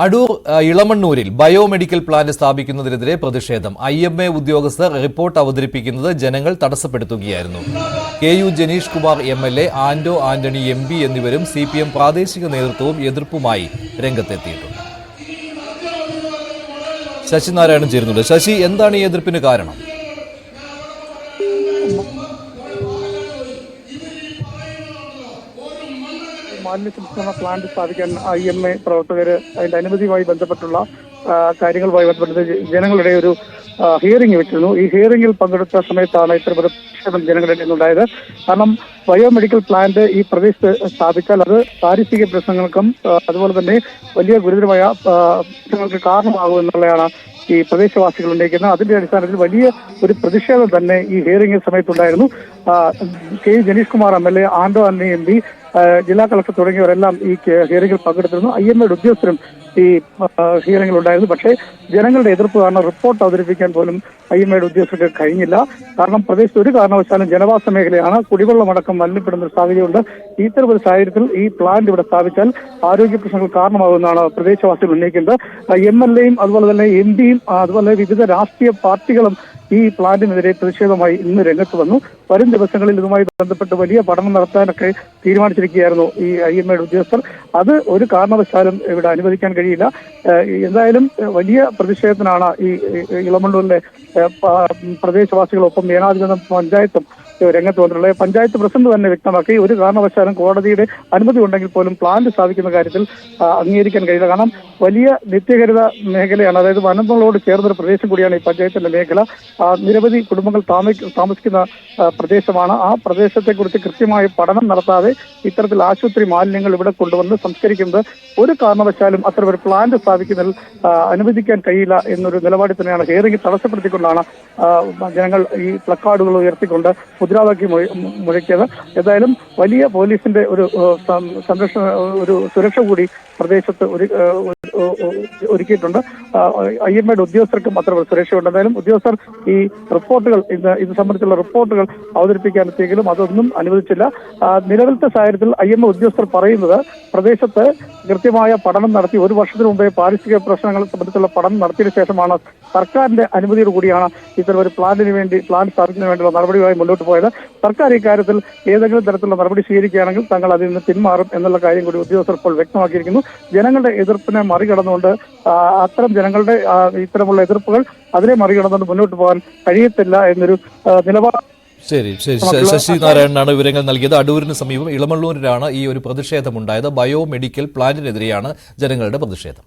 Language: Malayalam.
അടൂർ ഇളമണ്ണൂരിൽ ബയോമെഡിക്കൽ പ്ലാന്റ് സ്ഥാപിക്കുന്നതിനെതിരെ പ്രതിഷേധം. IMA ഉദ്യോഗസ്ഥർ റിപ്പോർട്ട് അവതരിപ്പിക്കുന്നത് ജനങ്ങൾ തടസ്സപ്പെടുത്തുകയായിരുന്നു. KU Janeesh Kumar MLA, Anto Antony MP എന്നിവരും CPM പ്രാദേശിക നേതൃത്വവും എതിർപ്പുമായി രംഗത്തെത്തിയിട്ടുണ്ട്. ശശിനാരായണൻ ചേരുന്നുണ്ട്. ശശി, എന്താണ് ഈ എതിർപ്പിന് കാരണം? മാലിന്യ സംസ്കരണ പ്ലാന്റ് സ്ഥാപിക്കാൻ IMA പ്രവർത്തകർ അതിന്റെ അനുമതിയുമായി ബന്ധപ്പെട്ടുള്ള കാര്യങ്ങളുമായി ബന്ധപ്പെട്ട് ജനങ്ങളുടെ ഒരു ഹിയറിംഗ് വെച്ചിരുന്നു. ഈ ഹിയറിംഗിൽ പങ്കെടുത്ത സമയത്താണ് ഇത്തരമൊരു പ്രതിഷേധം ജനങ്ങളുടെ ഉണ്ടായത്. കാരണം ബയോമെഡിക്കൽ പ്ലാന്റ് ഈ പ്രദേശത്ത് സ്ഥാപിച്ചാൽ അത് പാരിസ്ഥിതിക പ്രശ്നങ്ങൾക്കും അതുപോലെ തന്നെ വലിയ ഗുരുതരമായ പ്രശ്നങ്ങൾക്ക് കാരണമാകുമെന്നുള്ളതാണ് ഈ പ്രദേശവാസികൾ ഉന്നയിക്കുന്നത്. അതിന്റെ അടിസ്ഥാനത്തിൽ വലിയ ഒരു പ്രതിഷേധം തന്നെ ഈ ഹിയറിംഗ് സമയത്തുണ്ടായിരുന്നു. KU Janeesh Kumar MLA, Anto Antony MP, ജില്ലാ കളക്ടർ തുടങ്ങിയവരെല്ലാം ഈ ഹിയറിംഗിൽ പങ്കെടുത്തിരുന്നു. IMA ഉദ്യോഗസ്ഥരും ഈ ഹിയറിംഗിൽ ഉണ്ടായിരുന്നു. പക്ഷേ ജനങ്ങളുടെ എതിർപ്പ് കാരണം റിപ്പോർട്ട് അവതരിപ്പിക്കാൻ പോലും IMA ഉദ്യോഗസ്ഥർക്ക് കഴിഞ്ഞില്ല. കാരണം പ്രദേശത്ത് ഒരു കാരണവശാലും ജനവാസ മേഖലയാണ്, കുടിവെള്ളമടക്കം മലിനപ്പെടുന്ന ഒരു സാഹചര്യമുണ്ട്. ഇത്തരമൊരു സാഹചര്യത്തിൽ ഈ പ്ലാന്റ് ഇവിടെ സ്ഥാപിച്ചാൽ ആരോഗ്യ പ്രശ്നങ്ങൾ കാരണമാകുമെന്നാണ് പ്രദേശവാസികൾ ഉന്നയിക്കുന്നത്. MLAയും അതുപോലെ തന്നെ MPയും അതുപോലെ വിവിധ രാഷ്ട്രീയ പാർട്ടികളും ഈ പ്ലാന്റിനെതിരെ പ്രതിഷേധമായി ഇന്ന് രംഗത്ത് വന്നു. വരും ദിവസങ്ങളിൽ ഇതുമായി ബന്ധപ്പെട്ട് വലിയ പഠനം നടത്താനൊക്കെ തീരുമാനിച്ചിരിക്കുകയായിരുന്നു ഈ IMA ഉദ്യോഗസ്ഥർ. അത് ഒരു കാരണവശാലും ഇവിടെ അനുവദിക്കാൻ കഴിയില്ല. എന്തായാലും വലിയ പ്രതിഷേധത്തിനാണ് ഈ ഇളമണ്ണൂരിലെ പ്രദേശവാസികളൊപ്പം ഏനാധിപത്യ പഞ്ചായത്തും രംഗത്ത് വന്നിട്ടുള്ളത്. പഞ്ചായത്ത് പ്രസിഡന്റ് തന്നെ വ്യക്തമാക്കി ഒരു കാരണവശാലും കോടതിയുടെ അനുമതി ഉണ്ടെങ്കിൽ പോലും പ്ലാന്റ് സ്ഥാപിക്കുന്ന കാര്യത്തിൽ അംഗീകരിക്കാൻ കഴിയില്ല. കാരണം വലിയ നിത്യഹരിത മേഖലയാണ്, അതായത് വനങ്ങളോട് ചേർന്നൊരു പ്രദേശം കൂടിയാണ് ഈ പഞ്ചായത്തിന്റെ മേഖല. നിരവധി കുടുംബങ്ങൾ താമസിക്കുന്ന പ്രദേശമാണ്. ആ പ്രദേശത്തെക്കുറിച്ച് കൃത്യമായ പഠനം നടത്താതെ ഇത്തരത്തിൽ ആശുപത്രി മാലിന്യങ്ങൾ ഇവിടെ കൊണ്ടുവന്ന് സംസ്കരിക്കുന്നത് ഒരു കാരണവശാലും അത്തരമൊരു പ്ലാന്റ് സ്ഥാപിക്കുന്നതിൽ അനുവദിക്കാൻ കഴിയില്ല എന്നൊരു നിലപാടിൽ തന്നെയാണ് ഹിയറിംഗ് തടസ്സപ്പെടുത്തിക്കൊണ്ടാണ് ജനങ്ങൾ ഈ പ്ലക്കാർഡുകൾ ഉയർത്തിക്കൊണ്ട് മുദ്രാവാക്യം മുഴക്കിയത്. ഏതായാലും വലിയ പോലീസിന്റെ ഒരു സംരക്ഷണ ഒരു സുരക്ഷ കൂടി പ്രദേശത്ത് ഒരുക്കിയിട്ടുണ്ട്. IMA ഉദ്യോഗസ്ഥർക്കും അത്ര സുരക്ഷയുണ്ട്. എന്തായാലും ഉദ്യോഗസ്ഥർ ഈ റിപ്പോർട്ടുകൾ ഇത് സംബന്ധിച്ചുള്ള റിപ്പോർട്ടുകൾ അവതരിപ്പിക്കാനെത്തിയെങ്കിലും അതൊന്നും അനുവദിച്ചില്ല. നിലവിലത്തെ സാഹചര്യത്തിൽ IMA ഉദ്യോഗസ്ഥർ പറയുന്നത് പ്രദേശത്ത് കൃത്യമായ പഠനം നടത്തി ഒരു വർഷത്തിന് മുമ്പേ പാരിസ്ഥിതിക പ്രശ്നങ്ങളെ സംബന്ധിച്ചുള്ള പഠനം നടത്തിയതിനു ശേഷമാണ് സർക്കാരിന്റെ അനുമതിയോട് കൂടിയാണ് ഇത്തരമൊരു പ്ലാന്റ് സ്ഥാപിക്കുന്നതിന് വേണ്ടിയുള്ള നടപടിയുമായി മുന്നോട്ട് പോയത്. സർക്കാർ ഇക്കാര്യത്തിൽ ഏതെങ്കിലും തരത്തിലുള്ള നടപടി സ്വീകരിക്കുകയാണെങ്കിൽ തങ്ങൾ അതിൽ നിന്ന് പിന്മാറും എന്നുള്ള കാര്യം കൂടി ഉദ്യോഗസ്ഥർ ഇപ്പോൾ വ്യക്തമാക്കിയിരിക്കുന്നു. ജനങ്ങളുടെ എതിർപ്പിനെ മറികടന്നുകൊണ്ട് അത്തരം ജനങ്ങളുടെ ഇത്തരമുള്ള എതിർപ്പുകൾ അതിനെ മറികടന്നുകൊണ്ട് മുന്നോട്ട് പോകാൻ കഴിയത്തില്ല എന്നൊരു നിലപാട്. ശരി, ശശിനാരായണനാണ് വിവരങ്ങൾ നൽകിയത്. അടൂരിന് സമീപം ഇളമണ്ണൂരിലാണ് ഈ ഒരു പ്രതിഷേധമുണ്ടായത്. ബയോമെഡിക്കൽ പ്ലാന്റിനെതിരെയാണ് ജനങ്ങളുടെ പ്രതിഷേധം.